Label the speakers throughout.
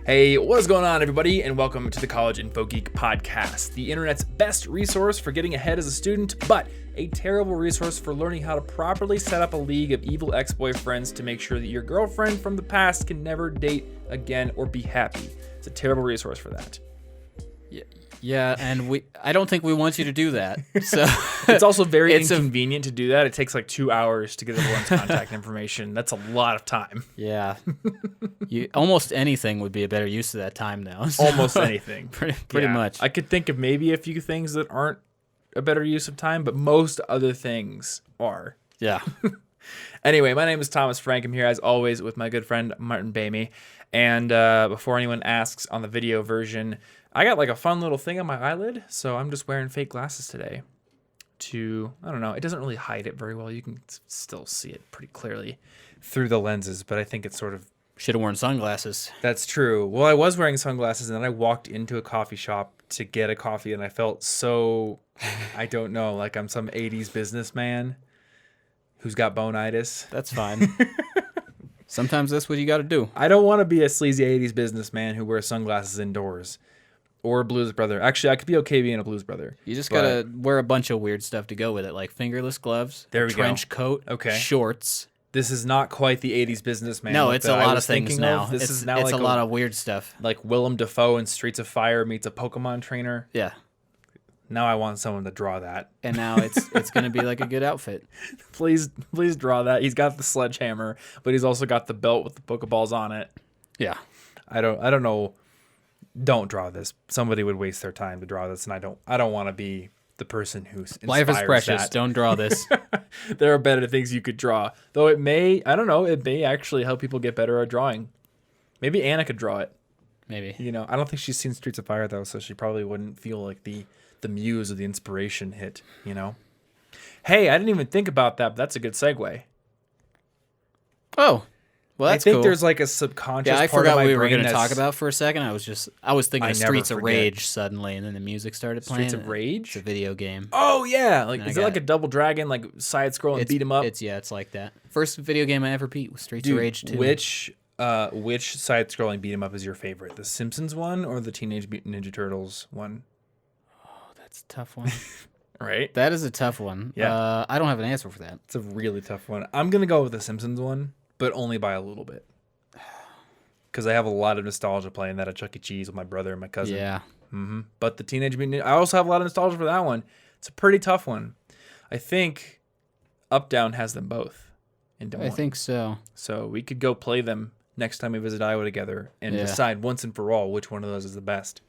Speaker 1: Hey, what is going on, everybody, and welcome to the College Info Geek Podcast, the internet's best resource for getting ahead as a student, but a terrible resource for learning how to properly set up a league of evil ex-boyfriends to make sure that your girlfriend from the past can never date again or be happy. It's a terrible resource for that.
Speaker 2: Yeah, and I don't think we want you to do that. So
Speaker 1: it's also very inconvenient to do that. It takes like 2 hours to get everyone's contact information. That's a lot of time.
Speaker 2: Yeah. Almost anything would be a better use of that time now. So.
Speaker 1: Almost anything.
Speaker 2: Pretty much.
Speaker 1: I could think of maybe a few things that aren't a better use of time, but most other things are.
Speaker 2: Yeah.
Speaker 1: Anyway, my name is Thomas Frank. I'm here as always with my good friend Martin Bamey. And before anyone asks on the video version, I got like a fun little thing on my eyelid, so I'm just wearing fake glasses today I don't know, it doesn't really hide it very well. You can still see it pretty clearly through the lenses, but I think it's sort of...
Speaker 2: Should have worn sunglasses.
Speaker 1: That's true. Well, I was wearing sunglasses, and then I walked into a coffee shop to get a coffee, and I felt so, I don't know, like I'm some 80s businessman who's got bone-itis.
Speaker 2: That's fine. Sometimes that's what you got to do.
Speaker 1: I don't want to be a sleazy 80s businessman who wears sunglasses indoors. Or a blues brother. Actually, I could be okay being a blues brother.
Speaker 2: You just got to wear a bunch of weird stuff to go with it, like fingerless gloves, trench coat, shorts.
Speaker 1: This is not quite the 80s businessman.
Speaker 2: No, it's a lot of things now.
Speaker 1: This is now
Speaker 2: it's
Speaker 1: like
Speaker 2: a lot of weird stuff.
Speaker 1: Like Willem Dafoe in Streets of Fire meets a Pokemon trainer.
Speaker 2: Yeah.
Speaker 1: Now I want someone to draw that.
Speaker 2: And now it's going to be like a good outfit.
Speaker 1: Please draw that. He's got the sledgehammer, but he's also got the belt with the Pokeballs on it.
Speaker 2: Yeah.
Speaker 1: I don't know. Don't draw this. Somebody would waste their time to draw this, and I don't want to be the person who inspires
Speaker 2: Life is precious.
Speaker 1: That.
Speaker 2: Don't draw this.
Speaker 1: There are better things you could draw. Though it may actually help people get better at drawing. Maybe Anna could draw it.
Speaker 2: Maybe.
Speaker 1: You know, I don't think she's seen Streets of Fire, though, so she probably wouldn't feel like the muse or the inspiration hit, you know? Hey, I didn't even think about that, but that's a good segue.
Speaker 2: Oh. Well, that's
Speaker 1: I think
Speaker 2: cool.
Speaker 1: There's like a subconscious
Speaker 2: I
Speaker 1: part
Speaker 2: forgot
Speaker 1: of my
Speaker 2: we were
Speaker 1: brain
Speaker 2: going to talk about for a second. I was thinking of Streets of Rage suddenly, and then the music started playing.
Speaker 1: Streets of Rage?
Speaker 2: It's a video game.
Speaker 1: Oh, yeah. Like, is it like a Double Dragon, like side-scroll and beat 'em up?
Speaker 2: It's like that. First video game I ever beat was Streets of Rage 2.
Speaker 1: Which side-scrolling beat 'em up is your favorite? The Simpsons one or the Teenage Mutant Ninja Turtles one?
Speaker 2: Oh, that's a tough one.
Speaker 1: Right?
Speaker 2: That is a tough one.
Speaker 1: Yeah.
Speaker 2: I don't have an answer for that.
Speaker 1: It's a really tough one. I'm going to go with the Simpsons one, but only by a little bit. Because I have a lot of nostalgia playing that at Chuck E. Cheese with my brother and my cousin.
Speaker 2: Yeah.
Speaker 1: Mm-hmm. But the Teenage Mutant I also have a lot of nostalgia for that one. It's a pretty tough one. I think Up Down has them both in Des Moines.
Speaker 2: I think so.
Speaker 1: So we could go play them next time we visit Iowa together and decide once and for all which one of those is the best.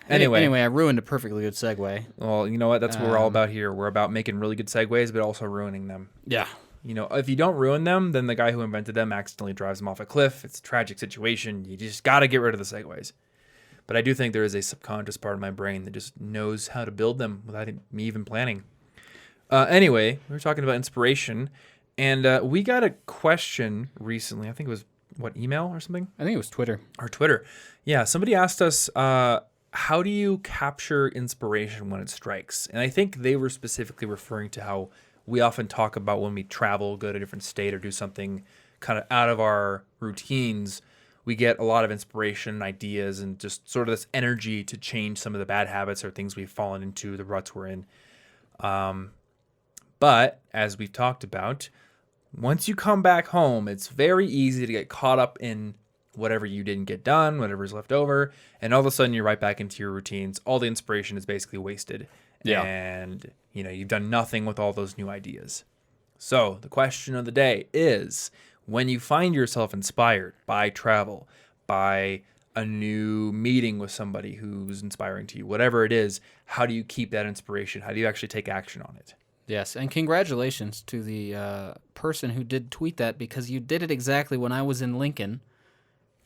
Speaker 1: Anyway,
Speaker 2: I ruined a perfectly good segue.
Speaker 1: Well, you know what? That's what we're all about here. We're about making really good segues, but also ruining them.
Speaker 2: Yeah.
Speaker 1: You know, if you don't ruin them, then the guy who invented them accidentally drives them off a cliff. It's a tragic situation. You just got to get rid of the segues. But I do think there is a subconscious part of my brain that just knows how to build them without me even planning. Anyway, we were talking about inspiration, and we got a question recently. I think it was, email or something?
Speaker 2: I think it was Twitter.
Speaker 1: Or Twitter. Yeah, somebody asked us, how do you capture inspiration when it strikes? And I think they were specifically referring to how we often talk about when we travel, go to a different state, or do something kind of out of our routines, we get a lot of inspiration and ideas and just sort of this energy to change some of the bad habits or things we've fallen into, the ruts we're in. But as we've talked about, once you come back home, it's very easy to get caught up in whatever you didn't get done, whatever's left over, and all of a sudden you're right back into your routines. All the inspiration is basically wasted.
Speaker 2: Yeah.
Speaker 1: And, you know, you've done nothing with all those new ideas. So the question of the day is, when you find yourself inspired by travel, by a new meeting with somebody who's inspiring to you, whatever it is, how do you keep that inspiration? How do you actually take action on it?
Speaker 2: Yes, and congratulations to the person who did tweet that, because you did it exactly when I was in Lincoln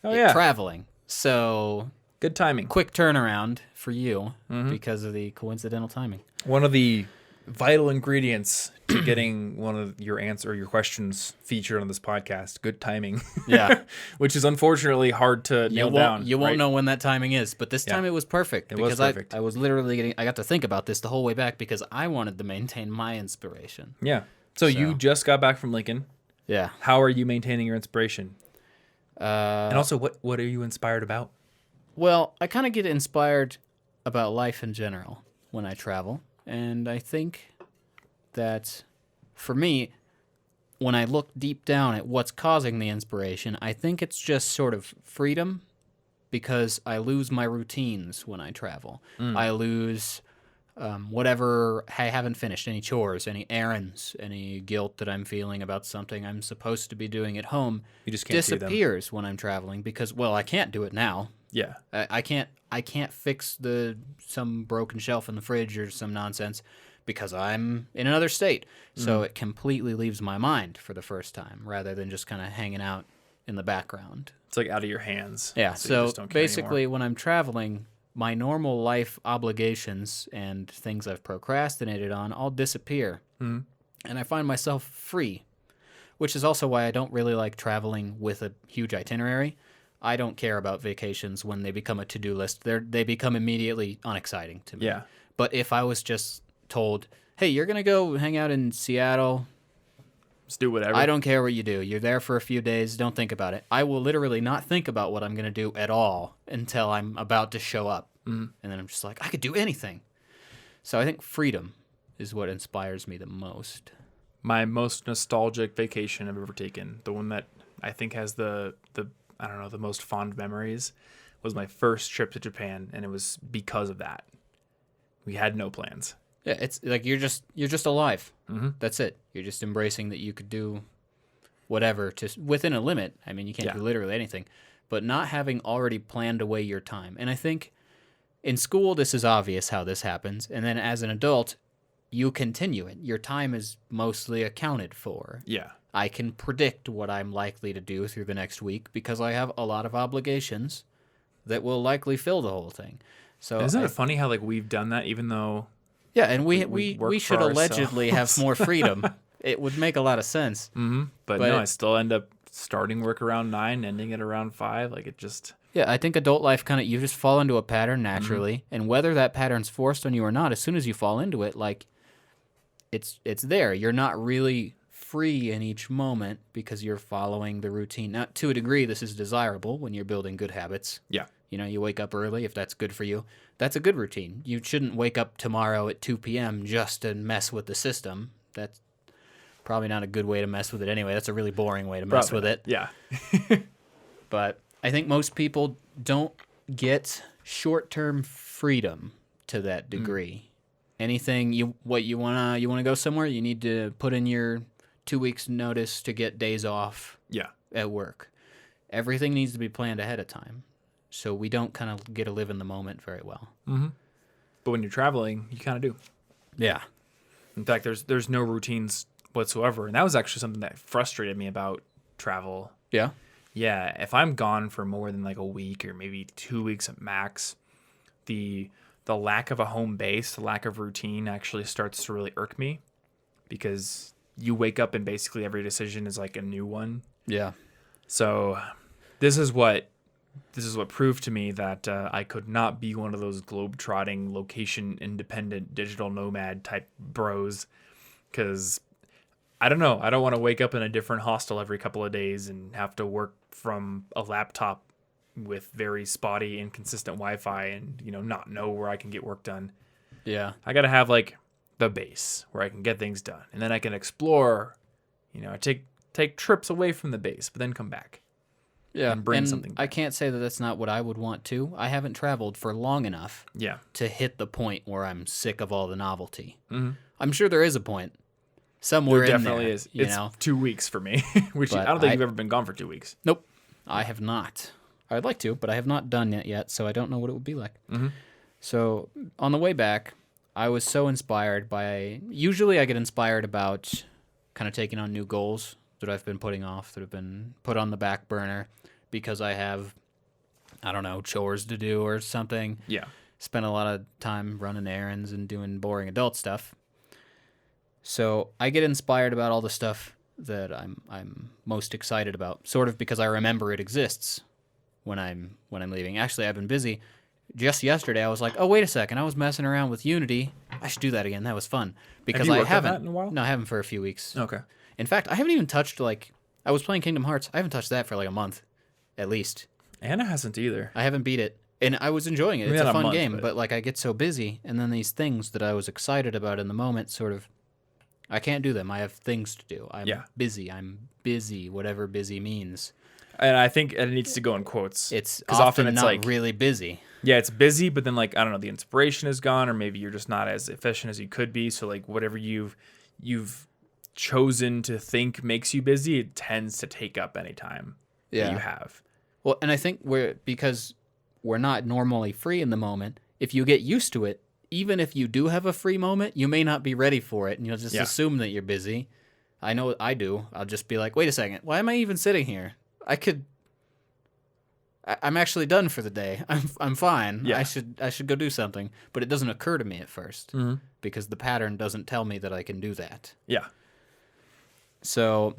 Speaker 2: traveling. So...
Speaker 1: Good timing.
Speaker 2: Quick turnaround for you because of the coincidental timing.
Speaker 1: One of the vital ingredients to getting one of your your questions featured on this podcast. Good timing.
Speaker 2: Yeah.
Speaker 1: Which is unfortunately hard to nail down.
Speaker 2: You won't know when that timing is, but this time it was perfect.
Speaker 1: It was perfect.
Speaker 2: I was literally I got to think about this the whole way back because I wanted to maintain my inspiration.
Speaker 1: Yeah. So you just got back from Lincoln.
Speaker 2: Yeah.
Speaker 1: How are you maintaining your inspiration? And also, what are you inspired about?
Speaker 2: Well, I kind of get inspired about life in general when I travel. And I think that for me, when I look deep down at what's causing the inspiration, I think it's just sort of freedom because I lose my routines when I travel. I lose whatever I haven't finished, any chores, any errands, any guilt that I'm feeling about something I'm supposed to be doing at home.
Speaker 1: You just can't
Speaker 2: disappears when I'm traveling because, well, I can't do it now.
Speaker 1: Yeah.
Speaker 2: I can't fix some broken shelf in the fridge or some nonsense because I'm in another state. So it completely leaves my mind for the first time rather than just kind of hanging out in the background.
Speaker 1: It's like out of your hands.
Speaker 2: Yeah. So
Speaker 1: you just don't care
Speaker 2: basically,
Speaker 1: anymore.
Speaker 2: when I'm traveling, my normal life obligations and things I've procrastinated on all disappear. And I find myself free, which is also why I don't really like traveling with a huge itinerary. I don't care about vacations when they become a to-do list. They become immediately unexciting to me.
Speaker 1: Yeah.
Speaker 2: But if I was just told, hey, you're going to go hang out in Seattle,
Speaker 1: Just do whatever.
Speaker 2: I don't care what you do. You're there for a few days. Don't think about it. I will literally not think about what I'm going to do at all until I'm about to show up. And then I'm just like, I could do anything. So I think freedom is what inspires me the most.
Speaker 1: My most nostalgic vacation I've ever taken, the one that I think has the I don't know, the most fond memories, was my first trip to Japan, and it was because of that. We had no plans.
Speaker 2: Yeah, it's like you're just alive. That's it. You're just embracing that you could do whatever within a limit. I mean, you can't do literally anything, but not having already planned away your time. And I think in school, this is obvious how this happens. And then as an adult, you continue it. Your time is mostly accounted for.
Speaker 1: Yeah.
Speaker 2: I can predict what I'm likely to do through the next week because I have a lot of obligations that will likely fill the whole thing. So
Speaker 1: Isn't it funny how like we've done that even though
Speaker 2: yeah, and
Speaker 1: we
Speaker 2: we should
Speaker 1: for
Speaker 2: allegedly have more freedom. It would make a lot of sense.
Speaker 1: but no, I still end up starting work around 9, ending at around 5. Like it just
Speaker 2: Yeah, I think adult life kind of, you just fall into a pattern naturally, and whether that pattern's forced on you or not, as soon as you fall into it, like, it's there. You're not really free in each moment because you're following the routine. Now, to a degree, this is desirable when you're building good habits.
Speaker 1: Yeah.
Speaker 2: You know, you wake up early, if that's good for you. That's a good routine. You shouldn't wake up tomorrow at 2 p.m. just to mess with the system. That's probably not a good way to mess with it anyway. That's a really boring way to mess with it.
Speaker 1: Yeah.
Speaker 2: But I think most people don't get short-term freedom to that degree. Anything you wanna go somewhere, you need to put in your 2 weeks notice to get days off
Speaker 1: Yeah.
Speaker 2: at work. Everything needs to be planned ahead of time. So we don't kind of get to live in the moment very well.
Speaker 1: But when you're traveling, you kind of do.
Speaker 2: Yeah.
Speaker 1: In fact, there's no routines whatsoever, and that was actually something that frustrated me about travel.
Speaker 2: Yeah.
Speaker 1: Yeah, if I'm gone for more than like a week or maybe 2 weeks at max, the lack of a home base, the lack of routine actually starts to really irk me because you wake up and basically every decision is like a new one.
Speaker 2: Yeah.
Speaker 1: So this is what proved to me that I could not be one of those globe-trotting, location-independent, digital nomad type bros because I don't know. I don't want to wake up in a different hostel every couple of days and have to work from a laptop with very spotty, inconsistent Wi-Fi and, not know where I can get work done.
Speaker 2: Yeah.
Speaker 1: I got to have like the base where I can get things done. And then I can explore, take trips away from the base, but then come back.
Speaker 2: Yeah.
Speaker 1: And bring
Speaker 2: and
Speaker 1: something back.
Speaker 2: I can't say that that's not what I would want to. I haven't traveled for long enough to hit the point where I'm sick of all the novelty. I'm sure there is a point. Somewhere
Speaker 1: There
Speaker 2: in there,
Speaker 1: definitely is.
Speaker 2: you
Speaker 1: It's
Speaker 2: know?
Speaker 1: 2 weeks for me, which
Speaker 2: But
Speaker 1: I don't think you've ever been gone for 2 weeks.
Speaker 2: Nope, I have not. I'd like to, but I have not done it yet, so I don't know what it would be like. So on the way back, I was so inspired by... Usually I get inspired about kind of taking on new goals that I've been putting off, that have been put on the back burner because I have, I don't know, chores to do or something.
Speaker 1: Yeah.
Speaker 2: Spent a lot of time running errands and doing boring adult stuff. So I get inspired about all the stuff that I'm most excited about, sort of because I remember it exists when I'm leaving. Actually, I've been busy. Just yesterday, I was like, oh, wait a second. I was messing around with Unity. I should do that again. That was fun. Because
Speaker 1: you
Speaker 2: I
Speaker 1: worked on
Speaker 2: haven't.
Speaker 1: that in a while?
Speaker 2: No, I haven't for a few weeks.
Speaker 1: Okay.
Speaker 2: In fact, I haven't even touched, I was playing Kingdom Hearts. I haven't touched that for like a month. at least.
Speaker 1: Anna hasn't either.
Speaker 2: I haven't beat it. And I was enjoying it.
Speaker 1: Maybe
Speaker 2: It's a
Speaker 1: not a
Speaker 2: fun
Speaker 1: month,
Speaker 2: game,
Speaker 1: but-
Speaker 2: but like I get so busy, and then these things that I was excited about in the moment sort of, I can't do them. I have things to do. I'm busy. I'm busy, whatever busy means.
Speaker 1: And I think it needs to go in quotes.
Speaker 2: It's
Speaker 1: because
Speaker 2: often
Speaker 1: it's
Speaker 2: not
Speaker 1: like
Speaker 2: really busy.
Speaker 1: yeah, it's busy, but then like I don't know, the inspiration is gone, or maybe you're just not as efficient as you could be. So like whatever you've chosen to think makes you busy, it tends to take up any time that you have.
Speaker 2: Well, and I think because we're not normally free in the moment, if you get used to it, even if you do have a free moment, you may not be ready for it, and you'll just assume that you're busy. I know I do. I'll just be like, wait a second, why am I even sitting here? I'm actually done for the day. I'm fine.
Speaker 1: Yeah.
Speaker 2: I should go do something. But it doesn't occur to me at first because the pattern doesn't tell me that I can do that.
Speaker 1: Yeah.
Speaker 2: So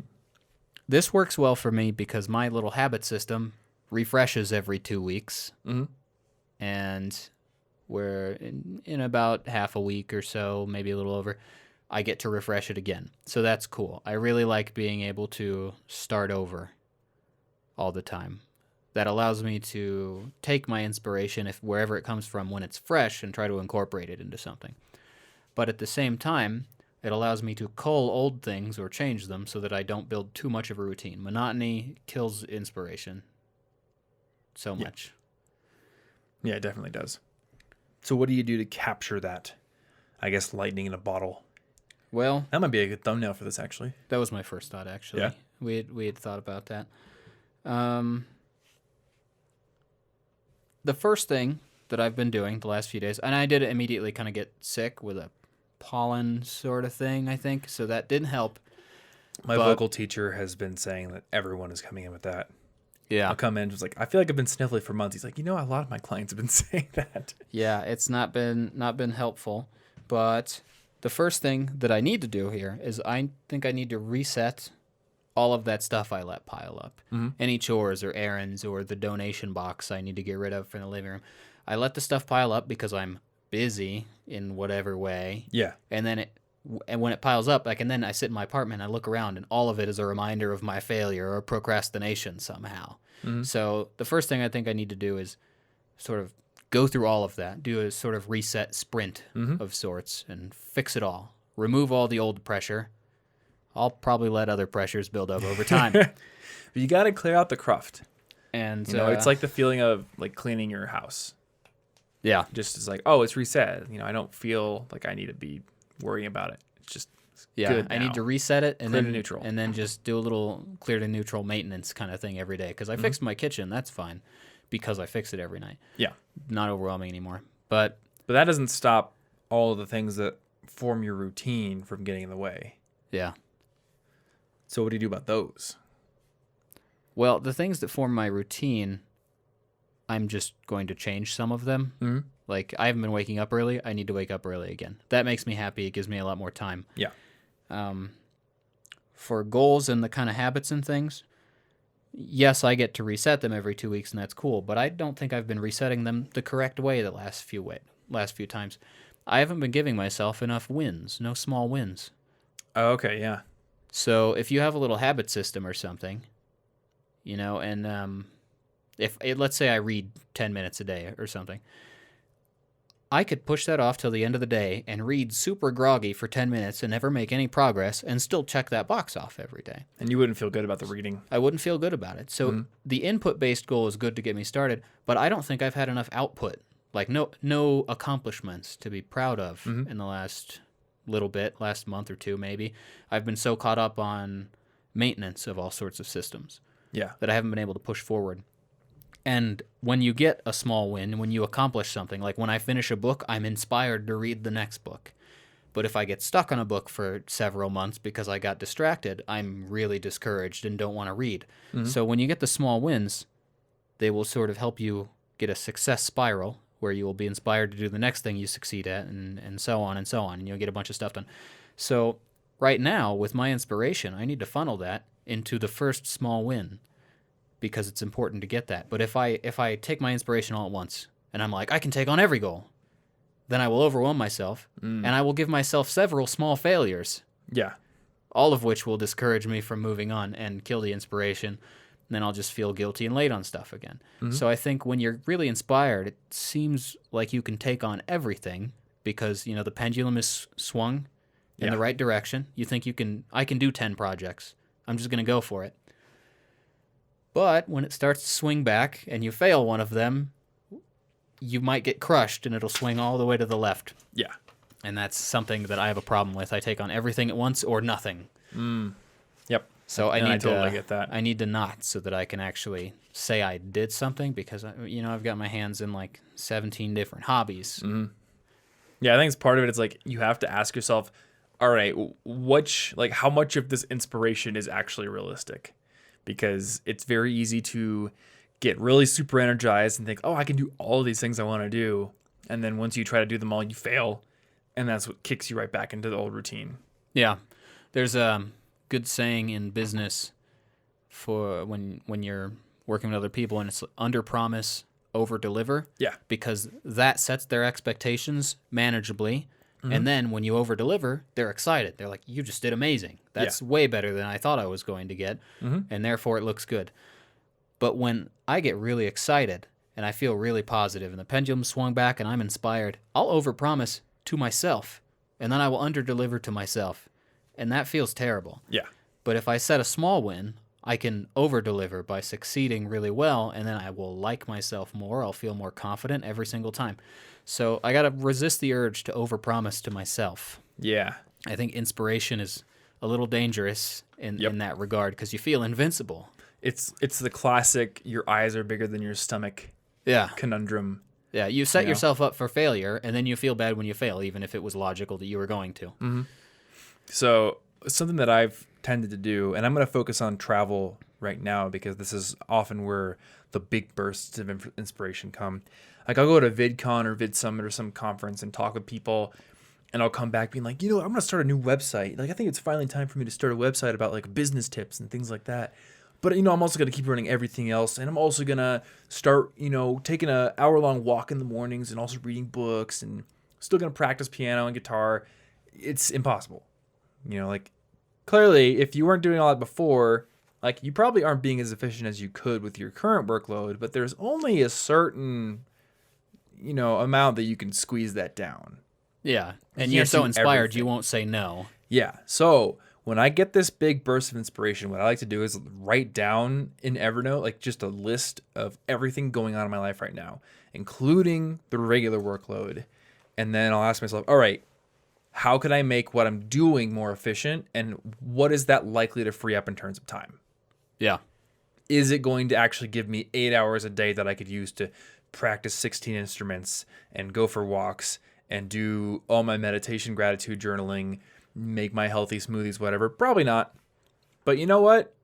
Speaker 2: this works well for me because my little habit system refreshes every 2 weeks. And we're in about half a week or so, maybe a little over, I get to refresh it again. So that's cool. I really like being able to start over all the time. That allows me to take my inspiration, if wherever it comes from, when it's fresh, and try to incorporate it into something. But at the same time, it allows me to cull old things or change them so that I don't build too much of a routine. Monotony kills inspiration so much.
Speaker 1: Yeah, it definitely does. So what do you do to capture that, I guess, lightning in a bottle?
Speaker 2: Well,
Speaker 1: That might be a good thumbnail for this, actually.
Speaker 2: that was my first thought, actually.
Speaker 1: Yeah?
Speaker 2: We had thought about that. The first thing that I've been doing the last few days, and I did immediately kind of get sick with a pollen sort of thing, I think, so that didn't help.
Speaker 1: My vocal teacher has been saying that everyone is coming in with that.
Speaker 2: Yeah.
Speaker 1: I'll come in just like, I feel like I've been sniffly for months. He's like, a lot of my clients have been saying that.
Speaker 2: Yeah, it's not been helpful. But the first thing that I need to do here is I think I need to reset all of that stuff I let pile up. Any chores or errands or the donation box I need to get rid of from the living room. I let the stuff pile up because I'm busy in whatever way.
Speaker 1: Yeah.
Speaker 2: And then and when it piles up, and then I sit in my apartment and I look around, and all of it is a reminder of my failure or procrastination somehow. So the first thing I think I need to do is sort of go through all of that, do a sort of reset sprint of sorts, and fix it all. Remove all the old pressure. I'll probably let other pressures build up over time.
Speaker 1: But you got to clear out the cruft.
Speaker 2: And
Speaker 1: It's like the feeling of like cleaning your house.
Speaker 2: Yeah.
Speaker 1: Just as like, oh, it's reset. I don't feel like I need to be worrying about it. It's just good
Speaker 2: I
Speaker 1: now.
Speaker 2: need to reset it and
Speaker 1: Clear
Speaker 2: then
Speaker 1: to neutral.
Speaker 2: and then just do a little clear to neutral maintenance kind of thing every day. Because I fixed my kitchen, that's fine, because I fix it every night.
Speaker 1: Yeah.
Speaker 2: Not overwhelming anymore. But
Speaker 1: that doesn't stop all of the things that form your routine from getting in the way.
Speaker 2: yeah.
Speaker 1: So what do you do about those?
Speaker 2: Well, the things that form my routine, I'm just going to change some of them. Like, I haven't been waking up early. I need to wake up early again. That makes me happy. It gives me a lot more time.
Speaker 1: Yeah.
Speaker 2: For goals and the kind of habits and things, yes, I get to reset them every 2 weeks, and that's cool. But I don't think I've been resetting them the correct way the last few times. I haven't been giving myself enough wins, no small wins.
Speaker 1: Oh, okay, yeah.
Speaker 2: So if you have a little habit system or something, and let's say I read 10 minutes a day or something, I could push that off till the end of the day and read super groggy for 10 minutes and never make any progress and still check that box off every day.
Speaker 1: And you wouldn't feel good about the reading.
Speaker 2: I wouldn't feel good about it. So the input-based goal is good to get me started, but I don't think I've had enough output, like no accomplishments to be proud of in the last little bit, last month or two maybe. I've been so caught up on maintenance of all sorts of systems that I haven't been able to push forward. And when you get a small win, when you accomplish something, like when I finish a book, I'm inspired to read the next book. But if I get stuck on a book for several months because I got distracted, I'm really discouraged and don't want to read. So when you get the small wins, they will sort of help you get a success spiral where you will be inspired to do the next thing you succeed at, and so on and so on, and you'll get a bunch of stuff done. So right now, with my inspiration, I need to funnel that into the first small win, because it's important to get that. But if I take my inspiration all at once and I'm like, I can take on every goal, then I will overwhelm myself and I will give myself several small failures.
Speaker 1: Yeah.
Speaker 2: All of which will discourage me from moving on and kill the inspiration. then I'll just feel guilty and late on stuff again. So I think when you're really inspired, it seems like you can take on everything because, the pendulum is swung in the right direction. You think I can do 10 projects. I'm just going to go for it. But when it starts to swing back and you fail one of them, you might get crushed and it'll swing all the way to the left.
Speaker 1: Yeah.
Speaker 2: And that's something that I have a problem with. I take on everything at once or nothing.
Speaker 1: Yep.
Speaker 2: So I
Speaker 1: totally get that.
Speaker 2: I need to not so that I can actually say I did something because, I've got my hands in like 17 different hobbies.
Speaker 1: Yeah, I think it's part of it. It's like you have to ask yourself, all right, how much of this inspiration is actually realistic? Because it's very easy to get really super energized and think, oh, I can do all of these things I want to do. And then once you try to do them all, you fail. And that's what kicks you right back into the old routine.
Speaker 2: Yeah. There's a good saying in business for when you're working with other people, and it's under promise, over deliver.
Speaker 1: Yeah.
Speaker 2: Because that sets their expectations manageably. And then when you over deliver, they're excited. They're like, you just did amazing. That's way better than I thought I was going to get. And therefore it looks good. But when I get really excited and I feel really positive and the pendulum swung back and I'm inspired, I'll overpromise to myself and then I will underdeliver to myself. And that feels terrible.
Speaker 1: Yeah.
Speaker 2: But if I set a small win, I can overdeliver by succeeding really well, and then I will like myself more. I'll feel more confident every single time. So I got to resist the urge to overpromise to myself.
Speaker 1: Yeah.
Speaker 2: I think inspiration is a little dangerous in that regard because you feel invincible.
Speaker 1: It's the classic your eyes are bigger than your stomach conundrum.
Speaker 2: Yeah, you set yourself up for failure, and then you feel bad when you fail, even if it was logical that you were going to.
Speaker 1: So something that I've tended to do, and I'm going to focus on travel right now because this is often where the big bursts of inspiration come. Like I'll go to VidCon or VidSummit or some conference and talk with people, and I'll come back being like, I'm going to start a new website. Like I think it's finally time for me to start a website about like business tips and things like that. But, I'm also going to keep running everything else. And I'm also going to start, taking an hour-long walk in the mornings and also reading books and still going to practice piano and guitar. It's impossible. Clearly, if you weren't doing all that before, like you probably aren't being as efficient as you could with your current workload, but there's only a certain, amount that you can squeeze that down.
Speaker 2: Yeah. And you're so inspired, you won't say no.
Speaker 1: Yeah. So when I get this big burst of inspiration, what I like to do is write down in Evernote, like just a list of everything going on in my life right now, including the regular workload. And then I'll ask myself, all right, how could I make what I'm doing more efficient? And what is that likely to free up in terms of time?
Speaker 2: Yeah.
Speaker 1: Is it going to actually give me 8 hours a day that I could use to practice 16 instruments and go for walks and do all my meditation, gratitude journaling, make my healthy smoothies, whatever? Probably not. But you know what?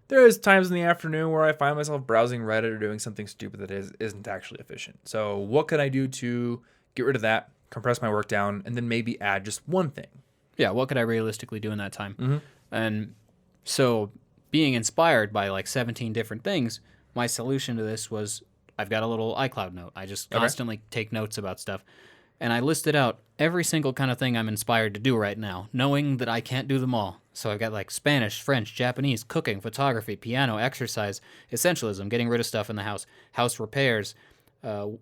Speaker 1: There is times in the afternoon where I find myself browsing Reddit or doing something stupid that isn't actually efficient. So what can I do to get rid of that, compress my work down, and then maybe add just one thing?
Speaker 2: Yeah, what could I realistically do in that time? And so being inspired by like 17 different things, my solution to this was I've got a little iCloud note. I just constantly take notes about stuff. And I listed out every single kind of thing I'm inspired to do right now, knowing that I can't do them all. So I've got like Spanish, French, Japanese, cooking, photography, piano, exercise, essentialism, getting rid of stuff in the house repairs,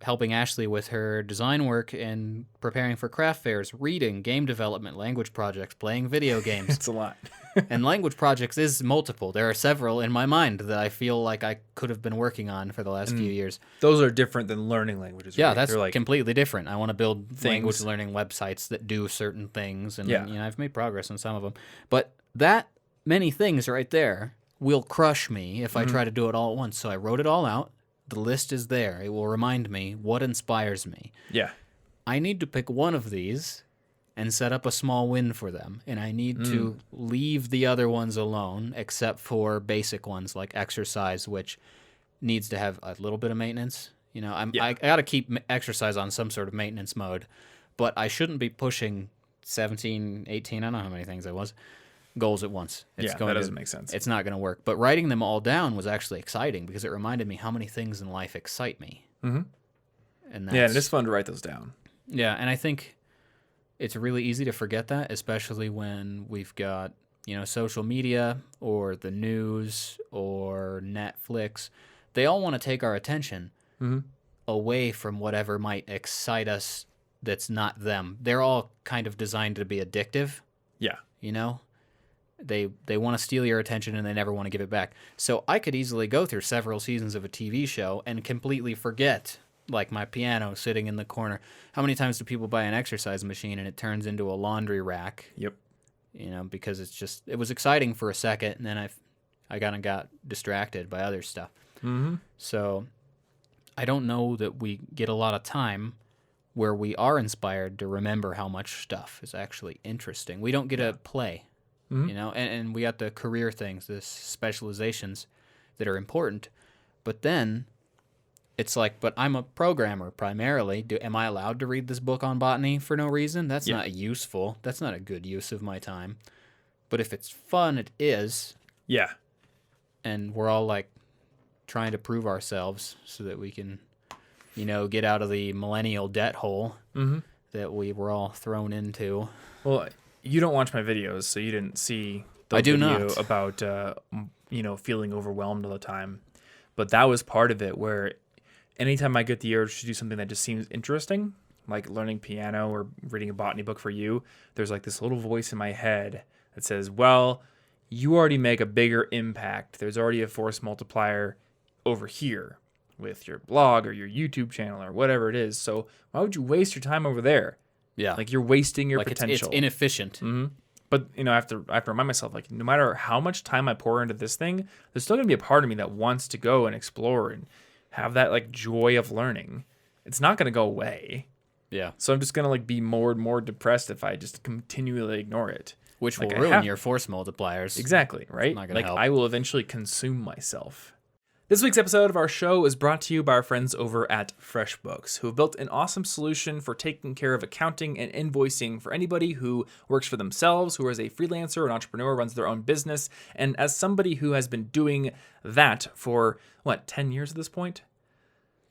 Speaker 2: helping Ashley with her design work and preparing for craft fairs, reading, game development, language projects, playing video games.
Speaker 1: It's a lot.
Speaker 2: And language projects is multiple. There are several in my mind that I feel like I could have been working on for the last few years.
Speaker 1: Those are different than learning languages.
Speaker 2: Yeah,
Speaker 1: right?
Speaker 2: that's
Speaker 1: They're like
Speaker 2: completely different. I want to build language learning websites that do certain things, and I've made progress on some of them. But that many things right there will crush me if I try to do it all at once. So I wrote it all out. The list is there. It will remind me what inspires me.
Speaker 1: Yeah.
Speaker 2: I need to pick one of these and set up a small win for them. And I need to leave the other ones alone, except for basic ones like exercise, which needs to have a little bit of maintenance. I got to keep exercise on some sort of maintenance mode, but I shouldn't be pushing 17, 18, I don't know how many things I was, goals at once.
Speaker 1: That doesn't make sense.
Speaker 2: It's not going to work. But writing them all down was actually exciting because it reminded me how many things in life excite me. And
Speaker 1: and it's fun to write those down.
Speaker 2: Yeah, and I think it's really easy to forget that, especially when we've got, social media or the news or Netflix, they all want to take our attention away from whatever might excite us that's not them. They're all kind of designed to be addictive.
Speaker 1: Yeah.
Speaker 2: They want to steal your attention and they never want to give it back. So I could easily go through several seasons of a TV show and completely forget, like my piano sitting in the corner. How many times do people buy an exercise machine and it turns into a laundry rack?
Speaker 1: Yep.
Speaker 2: Because it was exciting for a second, and then I kind of got distracted by other stuff.
Speaker 1: Mm-hmm.
Speaker 2: So I don't know that we get a lot of time where we are inspired to remember how much stuff is actually interesting. We don't get to play, and we got the career things, the specializations that are important. But then it's like, but I'm a programmer primarily. Am I allowed to read this book on botany for no reason? That's not useful. That's not a good use of my time. But if it's fun, it is.
Speaker 1: Yeah.
Speaker 2: And we're all like trying to prove ourselves so that we can, get out of the millennial debt hole that we were all thrown into.
Speaker 1: Well, you don't watch my videos, so you didn't see the
Speaker 2: I do
Speaker 1: video
Speaker 2: not.
Speaker 1: about, feeling overwhelmed all the time. But that was part of it where anytime I get the urge to do something that just seems interesting, like learning piano or reading a botany book for you, there's like this little voice in my head that says, well, you already make a bigger impact. There's already a force multiplier over here with your blog or your YouTube channel or whatever it is. So why would you waste your time over there?
Speaker 2: Yeah.
Speaker 1: Like you're wasting your
Speaker 2: Like
Speaker 1: potential.
Speaker 2: it's inefficient.
Speaker 1: Mm-hmm. But, I have to remind myself, like, no matter how much time I pour into this thing, there's still going to be a part of me that wants to go and explore and have that, like, joy of learning. It's not going to go away.
Speaker 2: Yeah.
Speaker 1: So I'm just going to, like, be more and more depressed if I just continually ignore it.
Speaker 2: Which will
Speaker 1: Like,
Speaker 2: ruin your force multipliers.
Speaker 1: Exactly, right?
Speaker 2: not gonna
Speaker 1: Like,
Speaker 2: help.
Speaker 1: I will eventually consume myself. This week's episode of our show is brought to you by our friends over at FreshBooks, who have built an awesome solution for taking care of accounting and invoicing for anybody who works for themselves, who is a freelancer, an entrepreneur, runs their own business. And as somebody who has been doing that for, 10 years at this point?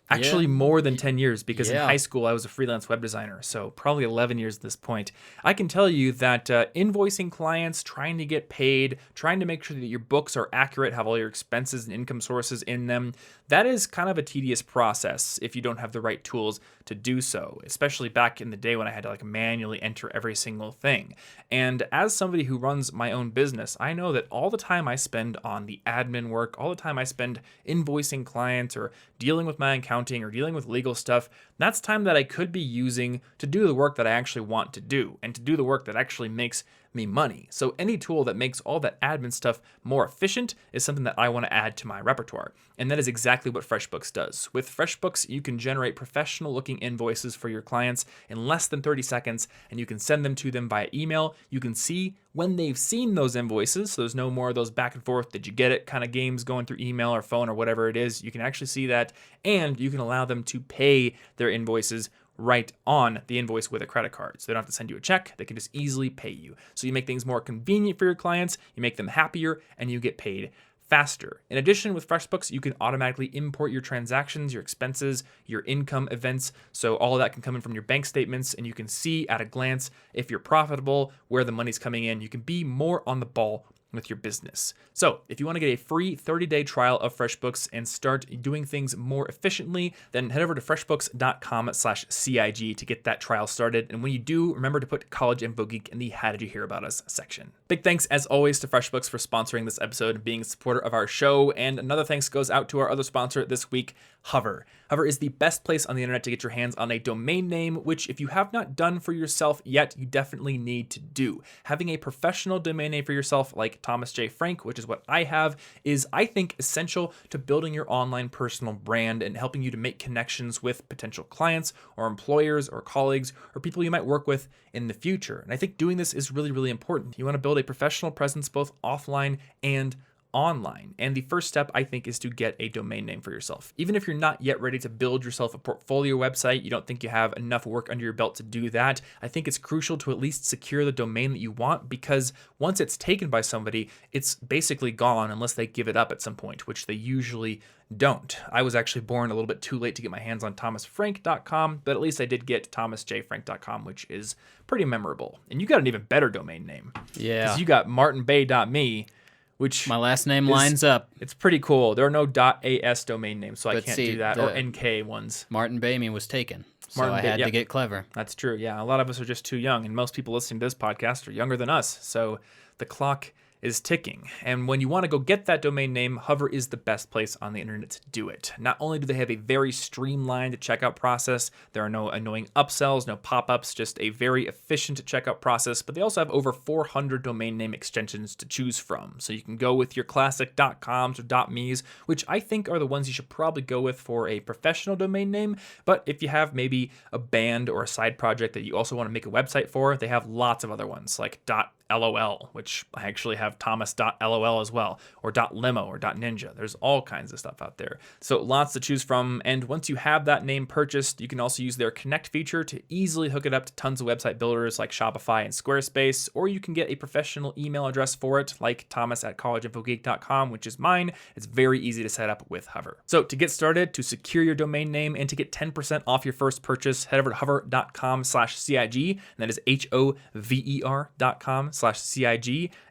Speaker 1: Actually, more than 10 years, because in high school, I was a freelance web designer, so probably 11 years at this point. I can tell you that invoicing clients, trying to get paid, trying to make sure that your books are accurate, have all your expenses and income sources in them, that is kind of a tedious process if you don't have the right tools to do so, especially back in the day when I had to manually enter every single thing. And as somebody who runs my own business, I know that all the time I spend on the admin work, all the time I spend invoicing clients or dealing with my accounting or dealing with legal stuff, that's time that I could be using to do the work that I actually want to do and to do the work that actually makes me money. So any tool that makes all that admin stuff more efficient is something that I want to add to my repertoire. And that is exactly what FreshBooks does. With FreshBooks, you can generate professional looking invoices for your clients in less than 30 seconds, and you can send them to them via email. You can see when they've seen those invoices, so there's no more of those back and forth, did you get it kind of games going through email or phone or whatever it is. You can actually see that, and you can allow them to pay their invoices right on the invoice with a credit card. So they don't have to send you a check. They can just easily pay you. So you make things more convenient for your clients, you make them happier, and you get paid faster. In addition, with FreshBooks, you can automatically import your transactions, your expenses, your income events. So all of that can come in from your bank statements, and you can see at a glance if you're profitable, where the money's coming in. You can be more on the ball with your business. So if you want to get a free 30-day trial of FreshBooks and start doing things more efficiently, then head over to freshbooks.com/CIG to get that trial started. And when you do, remember to put College Info Geek in the How Did You Hear About Us section. Big thanks, as always, to FreshBooks for sponsoring this episode and being a supporter of our show. And another thanks goes out to our other sponsor this week, Hover. Hover is the best place on the internet to get your hands on a domain name, which if you have not done for yourself yet, you definitely need to do. Having a professional domain name for yourself, like Thomas J. Frank, which is what I have, is, I think, essential to building your online personal brand and helping you to make connections with potential clients or employers or colleagues or people you might work with in the future. And I think doing this is really, really important. You want to build a professional presence both offline and online. And the first step, I think, is to get a domain name for yourself. Even if you're not yet ready to build yourself a portfolio website, you don't think you have enough work under your belt to do that, I think it's crucial to at least secure the domain that you want, because once it's taken by somebody, it's basically gone unless they give it up at some point, which they usually don't. I was actually born a little bit too late to get my hands on thomasfrank.com, but at least I did get thomasjfrank.com, which is pretty memorable. And you got an even better domain name.
Speaker 2: Yeah.
Speaker 1: Because you got martinbay.me, which
Speaker 2: My last name lines up.
Speaker 1: it's pretty cool. There are no .as domain names, so I
Speaker 2: But
Speaker 1: can't
Speaker 2: see,
Speaker 1: do that.
Speaker 2: the-
Speaker 1: Or NK ones.
Speaker 2: Martin Bayme was taken, so
Speaker 1: Martin
Speaker 2: I
Speaker 1: Bay-
Speaker 2: had
Speaker 1: yeah.
Speaker 2: to get clever.
Speaker 1: That's true. Yeah, a lot of us are just too young, and most people listening to this podcast are younger than us. So the clock is ticking. And when you want to go get that domain name, Hover is the best place on the internet to do it. Not only do they have a very streamlined checkout process, there are no annoying upsells, no pop-ups, just a very efficient checkout process, but they also have over 400 domain name extensions to choose from. So you can go with your classic .coms or .me's, which I think are the ones you should probably go with for a professional domain name. But if you have maybe a band or a side project that you also want to make a website for, they have lots of other ones like .lol, which I actually have thomas.lol as well, or .limo or .ninja. There's all kinds of stuff out there. So lots to choose from. And once you have that name purchased, you can also use their Connect feature to easily hook it up to tons of website builders like Shopify and Squarespace, or you can get a professional email address for it like thomas@collegeinfogeek.com, which is mine. It's very easy to set up with Hover. So to get started, to secure your domain name and to get 10% off your first purchase, head over to hover.com/CIG, and that is HOVER.com/CIG.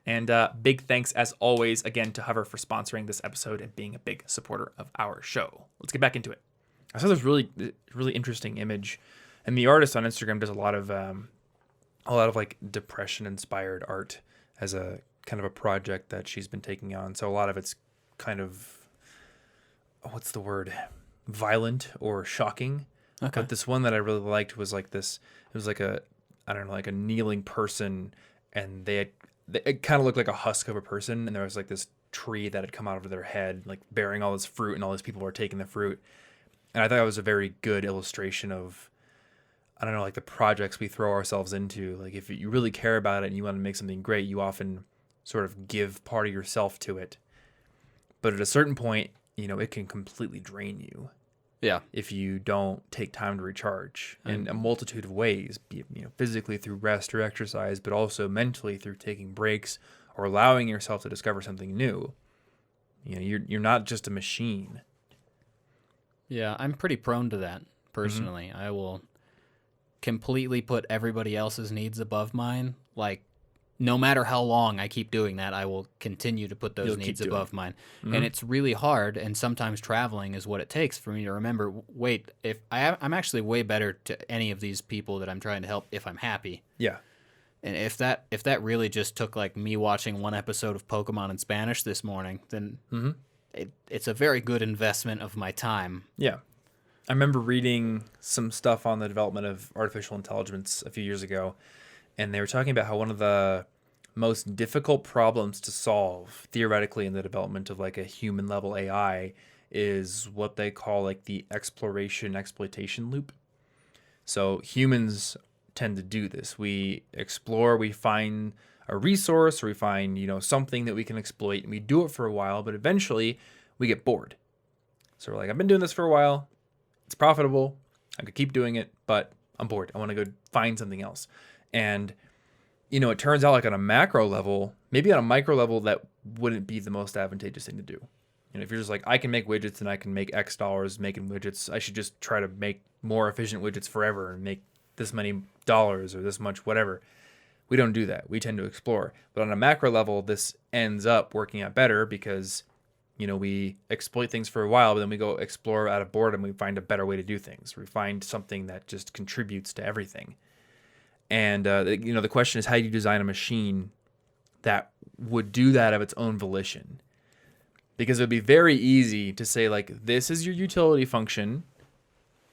Speaker 1: And big thanks, as always, again to Hover for sponsoring this episode and being a big supporter of our show. Let's get back into it. I saw this really interesting image, and the artist on Instagram does a lot of like depression-inspired art as a kind of a project that she's been taking on. So a lot of it's kind of, what's the word, violent or shocking.
Speaker 2: Okay.
Speaker 1: But this one that I really liked was like this. It was like a, I don't know, like a kneeling person, and it kind of looked like a husk of a person, and there was like this tree that had come out of their head, like bearing all this fruit, and all these people were taking the fruit. And I thought it was a very good illustration of, I don't know, like the projects we throw ourselves into. Like if you really care about it and you want to make something great, you often sort of give part of yourself to it. But at a certain point, it can completely drain you.
Speaker 2: Yeah.
Speaker 1: If you don't take time to recharge in a multitude of ways, be it, physically through rest or exercise, but also mentally through taking breaks or allowing yourself to discover something new. You're not just a machine.
Speaker 2: Yeah, I'm pretty prone to that, personally. I will completely put everybody else's needs above mine. Like, no matter how long I keep doing that, I will continue to put those
Speaker 1: You'll keep
Speaker 2: needs
Speaker 1: doing
Speaker 2: above
Speaker 1: it.
Speaker 2: mine. And it's really hard, and sometimes traveling is what it takes for me to remember, wait, if I'm actually way better to any of these people that I'm trying to help if I'm happy.
Speaker 1: Yeah.
Speaker 2: And if that really just took like me watching one episode of Pokemon in Spanish this morning, then it's a very good investment of my time.
Speaker 1: Yeah. I remember reading some stuff on the development of artificial intelligence a few years ago, and they were talking about how one of the most difficult problems to solve theoretically in the development of like a human level AI is what they call like the exploration-exploitation loop. So humans tend to do this. We explore, we find a resource, or we find, something that we can exploit, and we do it for a while, but eventually we get bored. So we're like, I've been doing this for a while. It's profitable. I could keep doing it, but I'm bored. I want to go find something else. And, it turns out like on a macro level, maybe on a micro level, that wouldn't be the most advantageous thing to do. If you're just like, I can make widgets and I can make X dollars making widgets, I should just try to make more efficient widgets forever and make this many dollars or this much whatever. We don't do that. We tend to explore. But on a macro level, this ends up working out better because, we exploit things for a while, but then we go explore out of boredom. We find a better way to do things. We find something that just contributes to everything. And, the question is, how do you design a machine that would do that of its own volition? Because it would be very easy to say, like, this is your utility function.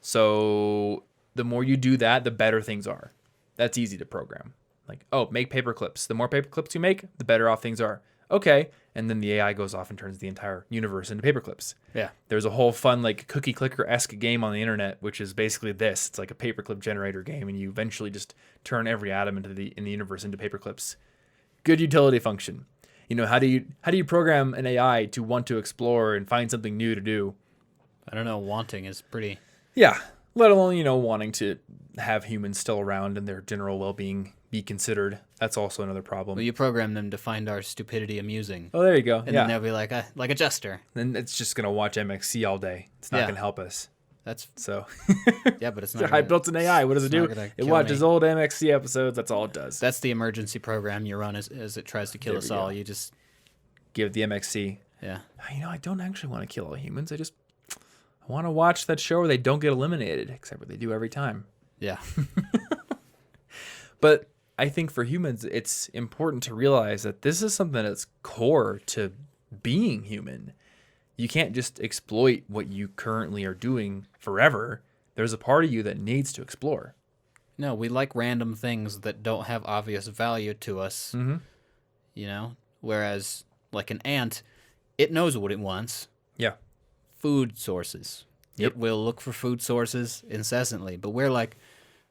Speaker 1: So the more you do that, the better things are. That's easy to program. Like, oh, make paper clips. The more paper clips you make, the better off things are. Okay. And then the AI goes off and turns the entire universe into paper clips.
Speaker 2: Yeah.
Speaker 1: There's a whole fun, like, cookie clicker-esque game on the internet, which is basically this. It's like a paperclip generator game, and you eventually just turn every atom in the universe into paper clips. Good utility function. How do you program an AI to want to explore and find something new to do?
Speaker 2: I don't know. Wanting is pretty.
Speaker 1: Yeah, let alone wanting to have humans still around and their general well-being be considered. That's also another problem.
Speaker 2: Well, you program them to find our stupidity amusing.
Speaker 1: Oh, there you go.
Speaker 2: And then they'll be like a jester.
Speaker 1: Then it's just gonna watch MXC all day. It's not gonna help us.
Speaker 2: That's
Speaker 1: so.
Speaker 2: Yeah, but it's not.
Speaker 1: I built an AI. What does it do? It watches old MXC episodes. That's all it does.
Speaker 2: That's the emergency program you run as it tries to kill us all. You just
Speaker 1: give the MXC.
Speaker 2: Yeah.
Speaker 1: I don't actually want to kill all humans. I want to watch that show where they don't get eliminated, except for they do every time.
Speaker 2: Yeah.
Speaker 1: But I think for humans, it's important to realize that this is something that's core to being human. You can't just exploit what you currently are doing forever. There's a part of you that needs to explore.
Speaker 2: No, we like random things that don't have obvious value to us.
Speaker 1: Mm-hmm.
Speaker 2: Whereas like an ant, it knows what it wants.
Speaker 1: Yeah.
Speaker 2: Food sources.
Speaker 1: Yep.
Speaker 2: It will look for food sources incessantly. But we're like,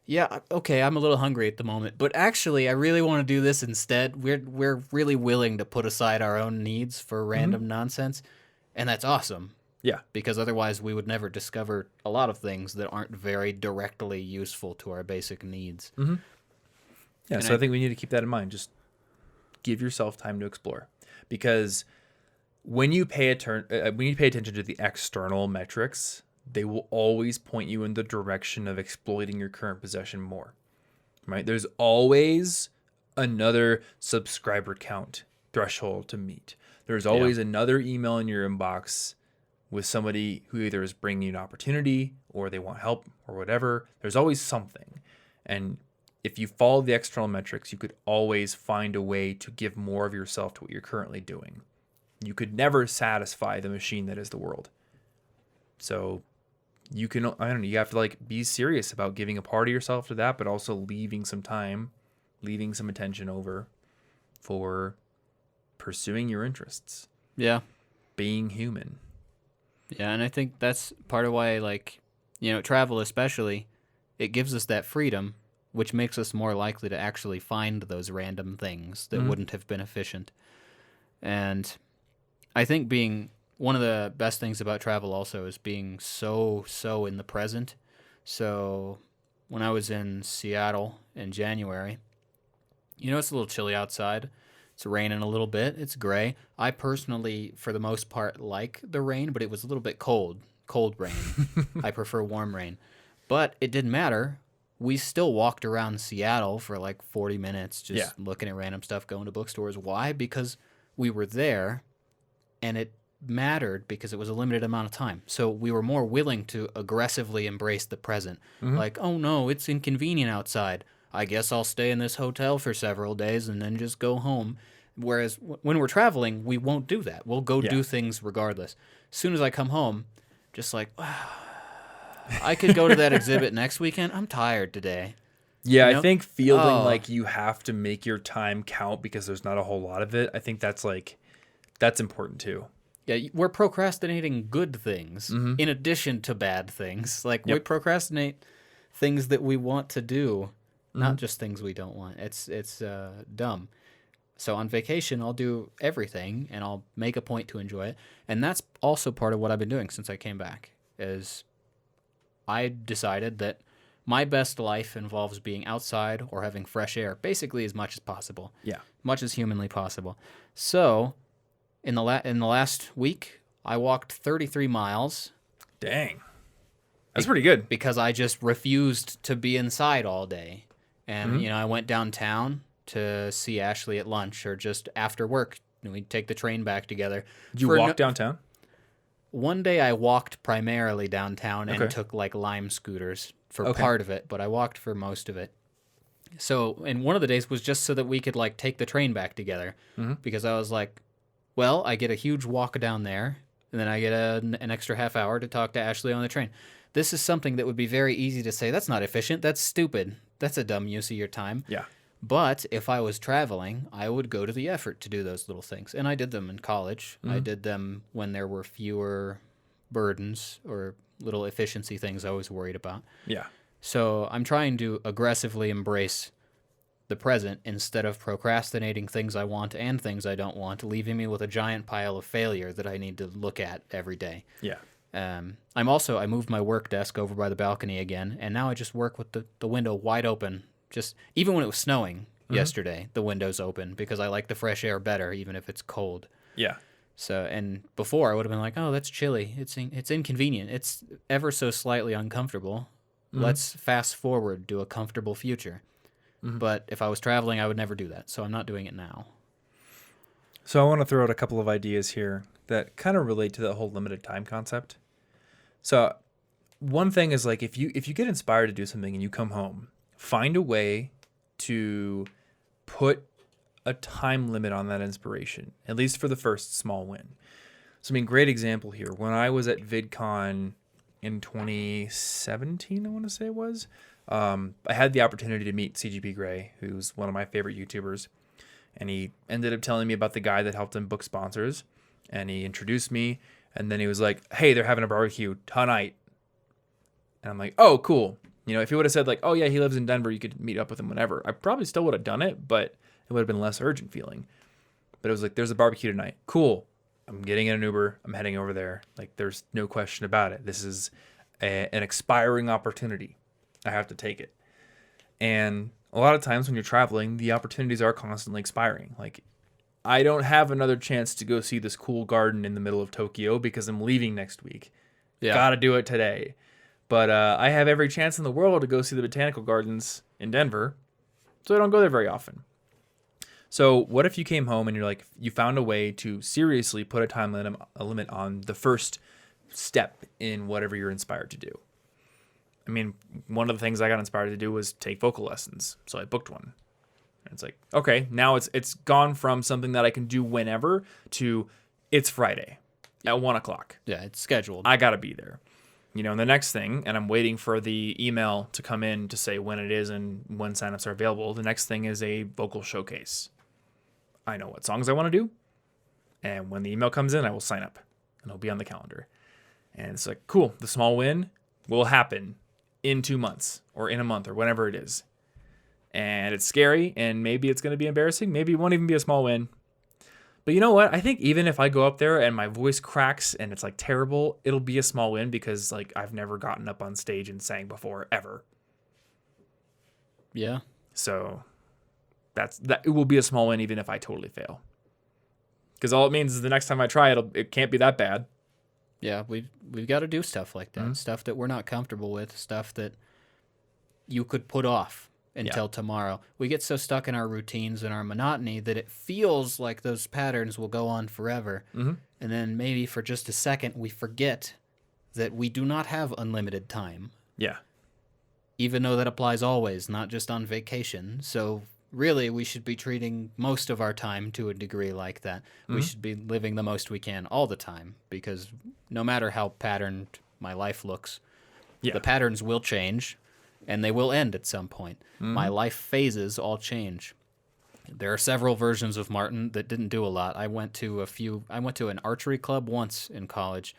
Speaker 2: yeah, okay, I'm a little hungry at the moment, but actually I really want to do this instead. We're really willing to put aside our own needs for random nonsense. And that's awesome.
Speaker 1: Yeah.
Speaker 2: Because otherwise we would never discover a lot of things that aren't very directly useful to our basic needs.
Speaker 1: Mm-hmm. Yeah,
Speaker 2: and
Speaker 1: I think we need to keep that in mind. Just give yourself time to explore. Because when you pay attention to the external metrics, they will always point you in the direction of exploiting your current possession more. Right? There's always another subscriber count threshold to meet. There's always another email in your inbox with somebody who either is bringing you an opportunity or they want help or whatever. There's always something. And if you follow the external metrics, you could always find a way to give more of yourself to what you're currently doing. You could never satisfy the machine that is the world. So you have to be serious about giving a part of yourself to that, but also leaving some time, leaving some attention over for pursuing your interests.
Speaker 2: Yeah.
Speaker 1: Being human.
Speaker 2: Yeah, and I think that's part of why, travel especially, it gives us that freedom, which makes us more likely to actually find those random things that wouldn't have been efficient. And I think one of the best things about travel also is being so in the present. So when I was in Seattle in January, it's a little chilly outside. It's raining a little bit. It's gray. I personally, for the most part, like the rain, but it was a little bit cold rain. I prefer warm rain. But it didn't matter. We still walked around Seattle for 40 minutes just looking at random stuff, going to bookstores. Why? Because we were there, and it mattered because it was a limited amount of time. So we were more willing to aggressively embrace the present. Oh no, it's inconvenient outside. I guess I'll stay in this hotel for several days and then just go home. Whereas when we're traveling, we won't do that. We'll go do things regardless. As soon as I come home, just I could go to that exhibit next weekend. I'm tired today.
Speaker 1: Yeah, I think feeling like you have to make your time count because there's not a whole lot of it, I think that's important too.
Speaker 2: Yeah, we're procrastinating good things in addition to bad things. We procrastinate things that we want to do. Not just things we don't want. It's dumb. So on vacation, I'll do everything, and I'll make a point to enjoy it. And that's also part of what I've been doing since I came back, is I decided that my best life involves being outside or having fresh air, basically as much as possible.
Speaker 1: Yeah.
Speaker 2: Much as humanly possible. So in the last week, I walked 33 miles.
Speaker 1: Dang. That's pretty good.
Speaker 2: Because I just refused to be inside all day. And, I went downtown to see Ashley at lunch or just after work. We'd take the train back together.
Speaker 1: Did you walk downtown?
Speaker 2: One day I walked primarily downtown and took Lime scooters for part of it, but I walked for most of it. So, and one of the days was just so that we could take the train back together because I was like, well, I get a huge walk down there and then I get an extra half hour to talk to Ashley on the train. This is something that would be very easy to say, that's not efficient, that's stupid. That's a dumb use of your time.
Speaker 1: Yeah.
Speaker 2: But if I was traveling, I would go to the effort to do those little things. And I did them in college. I did them when there were fewer burdens or little efficiency things I was worried about.
Speaker 1: Yeah.
Speaker 2: So I'm trying to aggressively embrace the present instead of procrastinating things I want and things I don't want, leaving me with a giant pile of failure that I need to look at every day.
Speaker 1: Yeah.
Speaker 2: I moved my work desk over by the balcony again, and now I just work with the window wide open. Just even when it was snowing yesterday, the window's open because I like the fresh air better, even if it's cold.
Speaker 1: Yeah.
Speaker 2: So, and before I would have been like, oh, that's chilly. It's inconvenient. It's ever so slightly uncomfortable. Let's fast forward to a comfortable future. But if I was traveling, I would never do that. So I'm not doing it now.
Speaker 1: So I want to throw out a couple of ideas here that kind of relate to the whole limited time concept. So one thing is like if you get inspired to do something and you come home, find a way to put a time limit on that inspiration, at least for the first small win. So I mean, great example here. When I was at VidCon in 2017, I want to say it was, I had the opportunity to meet CGP Grey, who's one of my favorite YouTubers. And he ended up telling me about the guy that helped him book sponsors. And he introduced me. And then he was like, hey, they're having a barbecue tonight. And I'm like, oh, cool. You know, if he would have said like, oh, yeah, he lives in Denver, you could meet up with him whenever, I probably still would have done it, but it would have been less urgent feeling. But it was like, there's a barbecue tonight. Cool. I'm getting in an Uber. I'm heading over there. Like, there's no question about it. This is an expiring opportunity. I have to take it. And a lot of times when you're traveling, the opportunities are constantly expiring. Like, I don't have another chance to go see this cool garden in the middle of Tokyo because I'm leaving next week. Yeah. Gotta do it today. But I have every chance in the world to go see the botanical gardens in Denver, so I don't go there very often. So what if you came home and you're like, you found a way to seriously put a limit on the first step in whatever you're inspired to do? I mean, one of the things I got inspired to do was take vocal lessons, so I booked one. And it's like, okay, now it's gone from something that I can do whenever to it's Friday at 1:00.
Speaker 2: Yeah, it's scheduled.
Speaker 1: I gotta be there. You know, and the next thing, and I'm waiting for the email to come in to say when it is and when signups are available. The next thing is a vocal showcase. I know what songs I want to do, and when the email comes in, I will sign up, and it'll be on the calendar. And it's like, cool, the small win will happen in 2 months or in a month or whenever it is. And it's scary, and maybe it's going to be embarrassing. Maybe it won't even be a small win. But you know what? I think even if I go up there and my voice cracks and it's like terrible, it'll be a small win because like I've never gotten up on stage and sang before ever.
Speaker 2: Yeah.
Speaker 1: So that it will be a small win even if I totally fail. Because all it means is the next time I try it can't be that bad.
Speaker 2: Yeah, we've got to do stuff like that. Stuff that we're not comfortable with, stuff that you could put off until tomorrow. We get so stuck in our routines and our monotony that it feels like those patterns will go on forever. And then maybe for just a second we forget that we do not have unlimited time.
Speaker 1: Yeah.
Speaker 2: Even though that applies always, not just on vacation. So really we should be treating most of our time to a degree like that. We should be living the most we can all the time, because no matter how patterned my life looks, the patterns will change. And they will end at some point. My life phases all change. There are several versions of Martin that didn't do a lot. I went to an archery club once in college,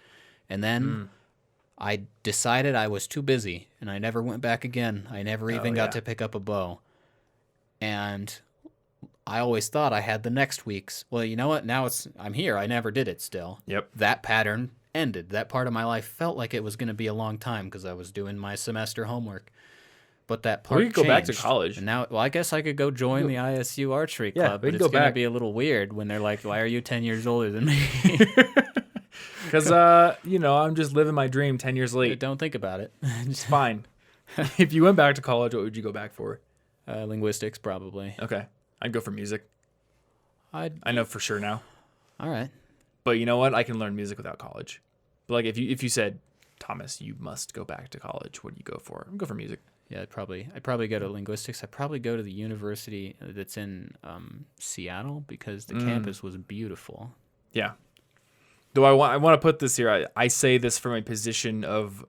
Speaker 2: and then I decided I was too busy, and I never went back again. I never even got to pick up a bow. And I always thought I had the next week's. Well, you know what? Now I'm here. I never did it still.
Speaker 1: Yep.
Speaker 2: That pattern ended. That part of my life felt like it was going to be a long time because I was doing my semester homework. But that part changed.
Speaker 1: Or you could go back to college.
Speaker 2: And now, well, I guess I could go join the ISU archery club, but it's going to be a little weird when they're like, why are you 10 years older than me?
Speaker 1: Because, I'm just living my dream 10 years late.
Speaker 2: Don't think about it.
Speaker 1: It's fine. If you went back to college, what would you go back for?
Speaker 2: Linguistics, probably.
Speaker 1: Okay. I'd go for music. I know for sure now.
Speaker 2: All right.
Speaker 1: But you know what? I can learn music without college. But like if you said, Thomas, you must go back to college, what do you go for? I'd go for music.
Speaker 2: Yeah, I'd probably go to linguistics. I'd probably go to the university that's in Seattle because the campus was beautiful.
Speaker 1: Yeah. Though I want to put this here. I say this from a position of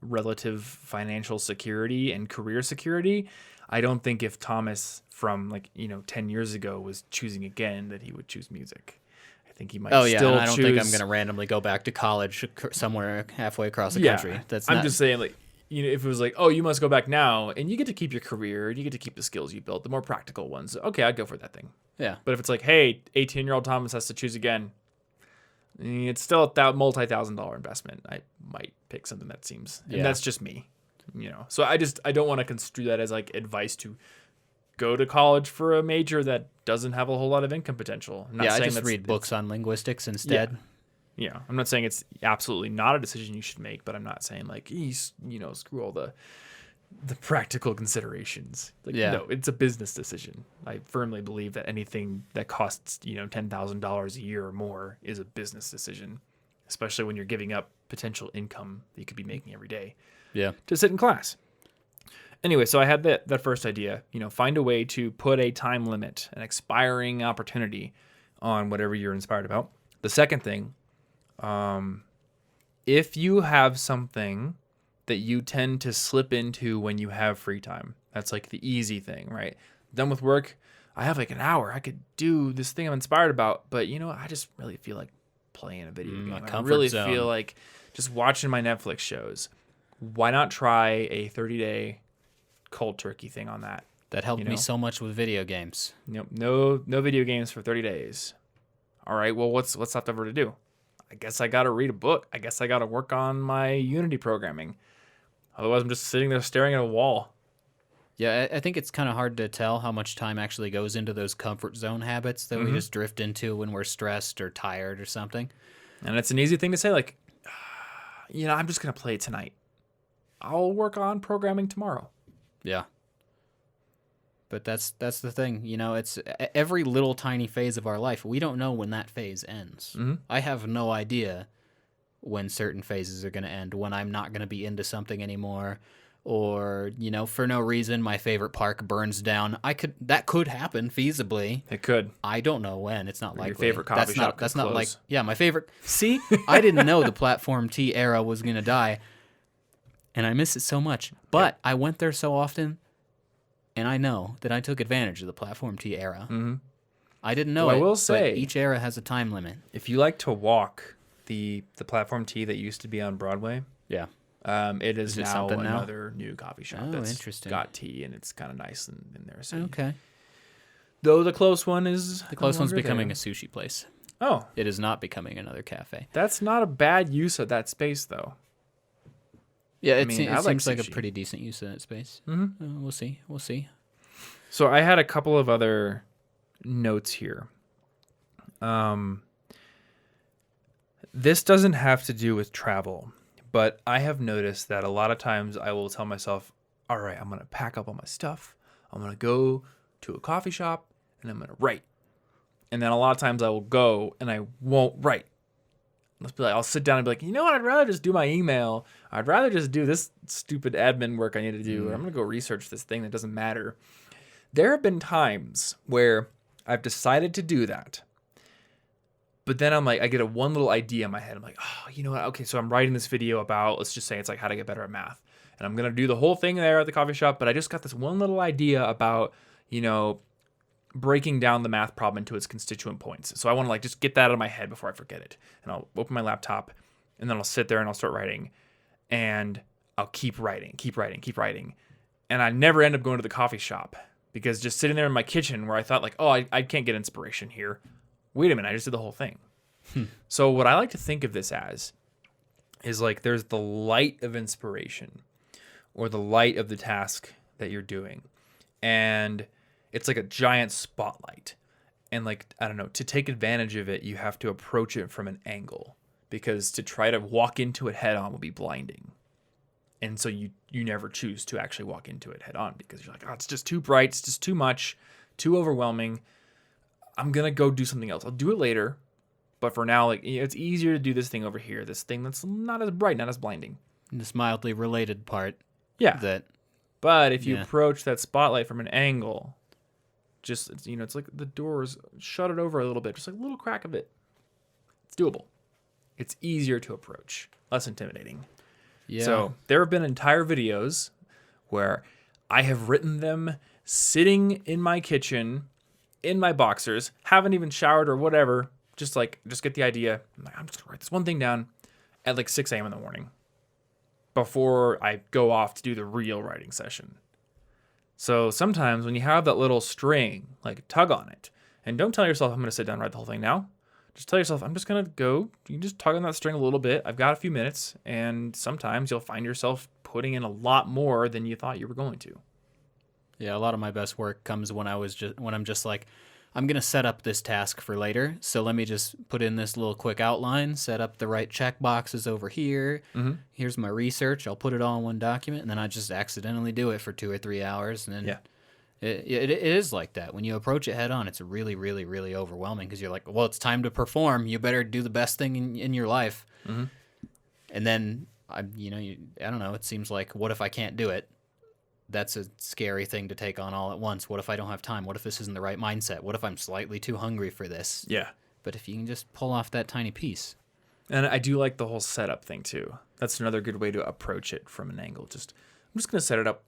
Speaker 1: relative financial security and career security. I don't think if Thomas from 10 years ago was choosing again that he would choose music. I think he might still
Speaker 2: and I don't think I'm going to randomly go back to college somewhere halfway across the country.
Speaker 1: I'm just saying if it was like, oh, you must go back now, and you get to keep your career, and you get to keep the skills you built, the more practical ones. Okay, I'd go for that thing.
Speaker 2: Yeah.
Speaker 1: But if it's like, hey, 18-year-old Thomas has to choose again, it's still a multi-$1,000 investment. I might pick something that seems, and that's just me, So I don't want to construe that as like advice to go to college for a major that doesn't have a whole lot of income potential.
Speaker 2: I just read books on linguistics instead.
Speaker 1: Yeah, I'm not saying it's absolutely not a decision you should make, but I'm not saying like, screw all the practical considerations. Like, no, it's a business decision. I firmly believe that anything that costs, $10,000 a year or more is a business decision, especially when you're giving up potential income that you could be making every day to sit in class. Anyway, so I had that first idea, find a way to put a time limit, an expiring opportunity on whatever you're inspired about. The second thing, if you have something that you tend to slip into when you have free time, that's like the easy thing, right? Done with work, I have like an hour. I could do this thing I'm inspired about, but I just really feel like playing a video game. I really feel like just watching my Netflix shows. Why not try a 30-day cold turkey thing on that?
Speaker 2: That helped me so much with video games.
Speaker 1: No video games for 30 days. All right, well, what's left over to do? I guess I got to read a book. I guess I got to work on my Unity programming. Otherwise, I'm just sitting there staring at a wall.
Speaker 2: Yeah, I think it's kind of hard to tell how much time actually goes into those comfort zone habits that we just drift into when we're stressed or tired or something.
Speaker 1: And it's an easy thing to say, like, I'm just going to play tonight. I'll work on programming tomorrow.
Speaker 2: Yeah. But that's the thing. It's every little tiny phase of our life. We don't know when that phase ends. Mm-hmm. I have no idea when certain phases are going to end, when I'm not going to be into something anymore, or, for no reason, my favorite park burns down. That could happen feasibly.
Speaker 1: It could.
Speaker 2: I don't know when. It's not likely.
Speaker 1: Your favorite coffee shop
Speaker 2: That's
Speaker 1: could
Speaker 2: not
Speaker 1: close.
Speaker 2: my favorite. See, I didn't know the Platform T era was going to die, and I miss it so much. But I went there so often, and I know that I took advantage of the Platform T era. Mm-hmm. I didn't know it. I will say, but each era has a time limit.
Speaker 1: If you like to walk, the Platform T that used to be on Broadway, it is now another new coffee shop that's
Speaker 2: interesting.
Speaker 1: Got tea, and it's kind of nice in there. So
Speaker 2: okay.
Speaker 1: Though the close one is
Speaker 2: the close one's becoming a sushi place.
Speaker 1: Oh,
Speaker 2: it is not becoming another cafe.
Speaker 1: That's not a bad use of that space, though.
Speaker 2: Yeah, it seems like a pretty decent use of that space.
Speaker 1: Mm-hmm.
Speaker 2: We'll see.
Speaker 1: So I had a couple of other notes here. This doesn't have to do with travel, but I have noticed that a lot of times I will tell myself, all right, I'm going to pack up all my stuff. I'm going to go to a coffee shop and I'm going to write. And then a lot of times I will go and I won't write. I'll sit down and be like, you know what? I'd rather just do my email. I'd rather just do this stupid admin work I need to do. Or I'm going to go research this thing that doesn't matter. There have been times where I've decided to do that. But then I'm like, I get one little idea in my head. I'm like, oh, you know what? Okay, so I'm writing this video about, let's just say it's like how to get better at math. And I'm going to do the whole thing there at the coffee shop. But I just got this one little idea about, breaking down the math problem into its constituent points. So I want to just get that out of my head before I forget it. And I'll open my laptop and then I'll sit there and I'll start writing. And I'll keep writing. And I never end up going to the coffee shop because just sitting there in my kitchen where I thought I can't get inspiration here. Wait a minute, I just did the whole thing. So what I like to think of this as is there's the light of inspiration or the light of the task that you're doing. And it's like a giant spotlight. And I don't know, to take advantage of it, you have to approach it from an angle because to try to walk into it head on will be blinding. And so you never choose to actually walk into it head on because you're like, oh, it's just too bright. It's just too much, too overwhelming. I'm going to go do something else. I'll do it later. But for now, it's easier to do this thing over here. This thing that's not as bright, not as blinding.
Speaker 2: This mildly related part.
Speaker 1: Yeah. But if you approach that spotlight from an angle, just, it's like the doors, shut it over a little bit, just a little crack of it. It's doable. It's easier to approach, less intimidating. Yeah. So there have been entire videos where I have written them sitting in my kitchen, in my boxers, haven't even showered or whatever, just get the idea. I'm just going to write this one thing down at 6 a.m. in the morning. before I go off to do the real writing session. So sometimes when you have that little string, like tug on it, and don't tell yourself I'm going to sit down and write the whole thing now. Just tell yourself I'm just going to go. You can just tug on that string a little bit. I've got a few minutes, and sometimes you'll find yourself putting in a lot more than you thought you were going to.
Speaker 2: Yeah, a lot of my best work comes when I'm just like, I'm going to set up this task for later. So let me just put in this little quick outline, set up the right check boxes over here.
Speaker 1: Mm-hmm.
Speaker 2: Here's my research. I'll put it all in one document, and then I just accidentally do it for 2 or 3 hours. And then it is like that. When you approach it head on, it's really, really, really overwhelming because you're like, well, it's time to perform. You better do the best thing in your life.
Speaker 1: Mm-hmm.
Speaker 2: And then, I don't know, it seems like, what if I can't do it? That's a scary thing to take on all at once. What if I don't have time? What if this isn't the right mindset? What if I'm slightly too hungry for this?
Speaker 1: Yeah.
Speaker 2: But if you can just pull off that tiny piece.
Speaker 1: And I do like the whole setup thing too. That's another good way to approach it from an angle. I'm just going to set it up.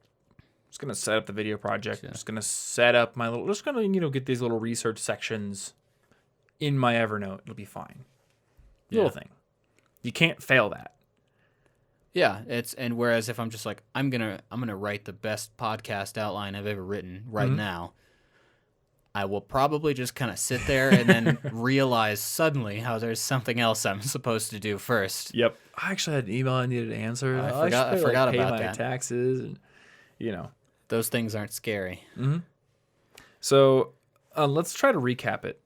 Speaker 1: Just going to set up the video project. I'm just going to set up my little, just going to, get these little research sections in my Evernote. It'll be fine. Little thing. You can't fail that.
Speaker 2: Yeah, and whereas if I'm just like, I'm gonna write the best podcast outline I've ever written right now, I will probably just kind of sit there and then realize suddenly how there's something else I'm supposed to do first.
Speaker 1: Yep. I actually had an email I needed to answer.
Speaker 2: I forgot
Speaker 1: pay
Speaker 2: about
Speaker 1: my
Speaker 2: that.
Speaker 1: taxes and
Speaker 2: Those things aren't scary.
Speaker 1: Mm-hmm. So let's try to recap it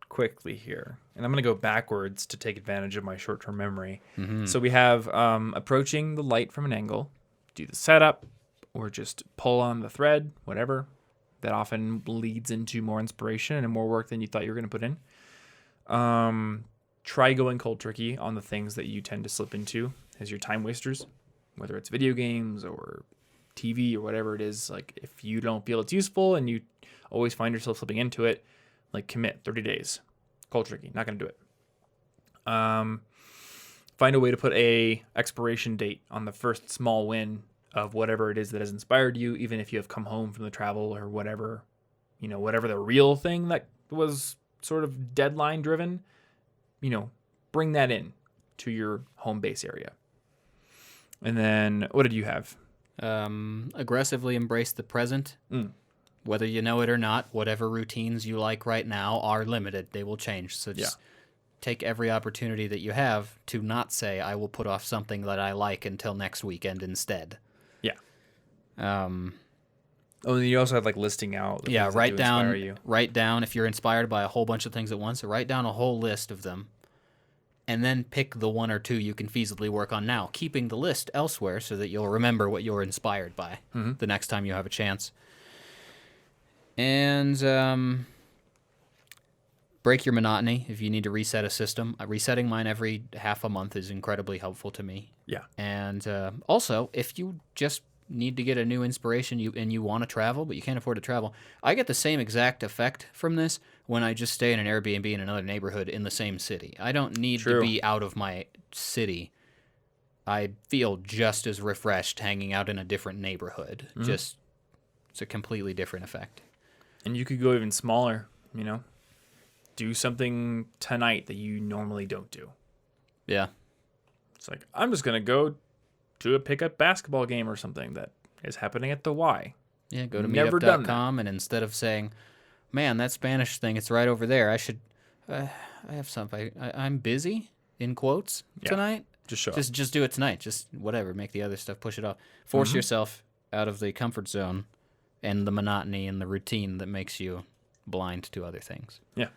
Speaker 1: quickly here. And I'm going to go backwards to take advantage of my short-term memory.
Speaker 2: Mm-hmm.
Speaker 1: So we have approaching the light from an angle, do the setup, or just pull on the thread, whatever. That often leads into more inspiration and more work than you thought you were going to put in. Try going cold turkey on the things that you tend to slip into as your time wasters, whether it's video games or TV or whatever it is. Like if you don't feel it's useful and you always find yourself slipping into it, like commit 30 days. Cold turkey, not going to do it. Find a way to put a expiration date on the first small win of whatever it is that has inspired you, even if you have come home from the travel or whatever, whatever the real thing that was sort of deadline driven, bring that in to your home base area. And then what did you have?
Speaker 2: Aggressively embrace the present. Whether you know it or not, whatever routines you like right now are limited. They will change. So just take every opportunity that you have to not say, I will put off something that I like until next weekend instead.
Speaker 1: Yeah.
Speaker 2: And
Speaker 1: you also have like listing out. The things that do inspire you.
Speaker 2: Write down if you're inspired by a whole bunch of things at once. Write down a whole list of them. And then pick the one or two you can feasibly work on now, keeping the list elsewhere so that you'll remember what you're inspired by the next time you have a chance. And break your monotony if you need to reset a system. Resetting mine every half a month is incredibly helpful to me.
Speaker 1: Yeah.
Speaker 2: And also, if you just need to get a new inspiration and you want to travel, but you can't afford to travel, I get the same exact effect from this when I just stay in an Airbnb in another neighborhood in the same city. I don't need to be out of my city. I feel just as refreshed hanging out in a different neighborhood. It's a completely different effect.
Speaker 1: And you could go even smaller, do something tonight that you normally don't do.
Speaker 2: Yeah.
Speaker 1: It's like, I'm just going to go to a pickup basketball game or something that is happening at the Y.
Speaker 2: Yeah, go to meetup.com and instead of saying, man, that Spanish thing, it's right over there. I should, I have something. I'm busy, in quotes, tonight.
Speaker 1: Just show up.
Speaker 2: Just do it tonight. Just whatever. Make the other stuff, push it off. Force yourself out of the comfort zone and the monotony and the routine that makes you blind to other things.
Speaker 1: Yeah.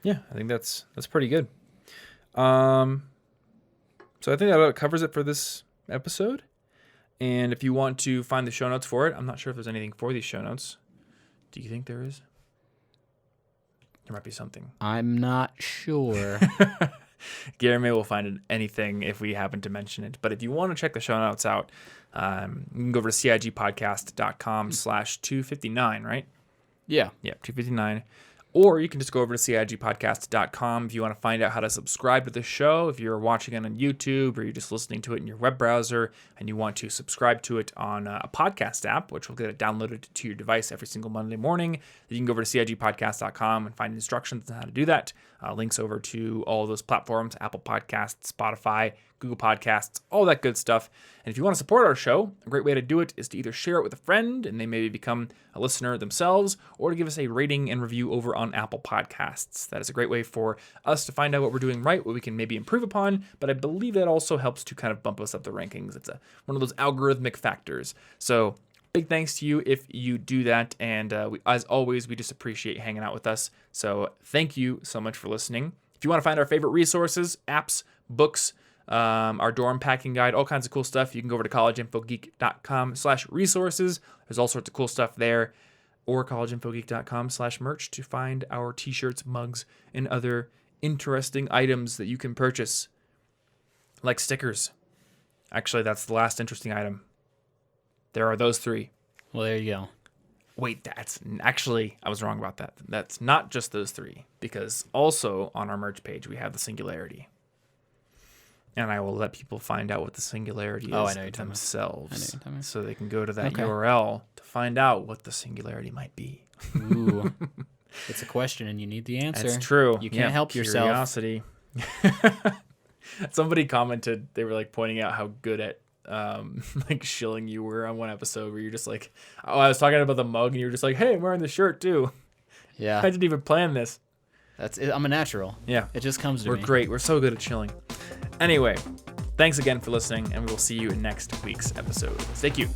Speaker 1: Yeah, I think that's pretty good. So I think that covers it for this episode. And if you want to find the show notes for it, I'm not sure if there's anything for these show notes. Do you think there is? There might be something.
Speaker 2: I'm not sure.
Speaker 1: Guillermo will find anything if we happen to mention it. But if you want to check the show notes out, you can go over to cigpodcast.com/259, right?
Speaker 2: Yeah.
Speaker 1: Yeah, 259. Or you can just go over to cigpodcast.com if you want to find out how to subscribe to the show. If you're watching it on YouTube or you're just listening to it in your web browser and you want to subscribe to it on a podcast app, which will get it downloaded to your device every single Monday morning, you can go over to cigpodcast.com and find instructions on how to do that. Links over to all of those platforms, Apple Podcasts, Spotify, Google Podcasts, all that good stuff. And if you want to support our show, a great way to do it is to either share it with a friend and they maybe become a listener themselves, or to give us a rating and review over on Apple Podcasts. That is a great way for us to find out what we're doing right, what we can maybe improve upon, but I believe that also helps to kind of bump us up the rankings. It's one of those algorithmic factors. So big thanks to you if you do that, and as always, we just appreciate hanging out with us. So thank you so much for listening. If you want to find our favorite resources, apps, books, our dorm packing guide, all kinds of cool stuff, you can go over to collegeinfogeek.com/resources. There's all sorts of cool stuff there, or collegeinfogeek.com/merch to find our t-shirts, mugs, and other interesting items that you can purchase, like stickers. Actually, that's the last interesting item. There are those 3.
Speaker 2: Well, there you go.
Speaker 1: Wait, I was wrong about that. That's not just those 3, because also on our merch page, we have the Singularity. And I will let people find out what the Singularity is themselves. So they can go to that URL to find out what the Singularity might be.
Speaker 2: Ooh. It's a question and you need the answer.
Speaker 1: That's true.
Speaker 2: You can't help yourself.
Speaker 1: Curiosity. Somebody commented, they were like pointing out how good at like shilling you were on one episode where you're just like, oh, I was talking about the mug and you were just like, hey, I'm wearing the shirt too.
Speaker 2: Yeah.
Speaker 1: I didn't even plan this.
Speaker 2: That's it. I'm a natural.
Speaker 1: Yeah.
Speaker 2: It just comes to me.
Speaker 1: We're great. We're so good at chilling. Anyway, thanks again for listening, and we will see you in next week's episode. Thank you.